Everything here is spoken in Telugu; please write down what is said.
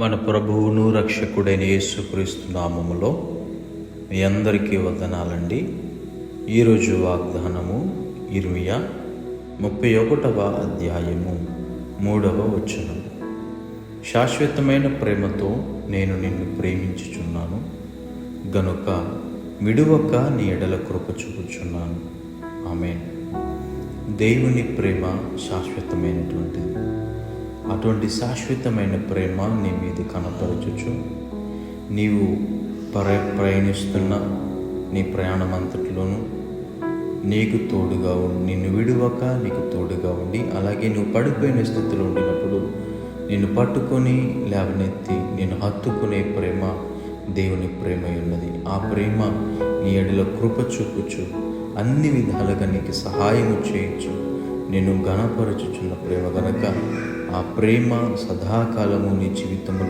మన ప్రభువును రక్షకుడైన యేసుక్రీస్తు నామములో మీ అందరికీ వందనాలండి. ఈరోజు వాగ్దానము ఇర్మియా 31వ అధ్యాయము 3వ వచనం. శాశ్వతమైన ప్రేమతో నేను నిన్ను ప్రేమించుచున్నాను గనుక విడువక నీ ఎడల కృప చూపుచున్నాను. ఆమేన్. దేవుని ప్రేమ శాశ్వతమైనటువంటిది. అటువంటి శాశ్వతమైన ప్రేమ నీ మీద కనపరచుచు నీవు ప్రయాణిస్తున్న నీ ప్రయాణం అంతట్లోనూ నీకు తోడుగా ఉండి, నిన్ను విడువక నీకు తోడుగా ఉండి, అలాగే నువ్వు పడిపోయిన స్థితిలో ఉండినప్పుడు నిన్ను పట్టుకొని లేవనెత్తి నిన్ను హత్తుకునే ప్రేమ దేవుని ప్రేమ ఉన్నది. ఆ ప్రేమ నీ ఎడలో కృప చూపుచు అన్ని విధాలుగా నీకు సహాయము చేయొచ్చు, నేను ఘనపరచుచున్న ప్రేమ గనక ఆ ప్రేమ సదాకాలము నీ జీవితంలో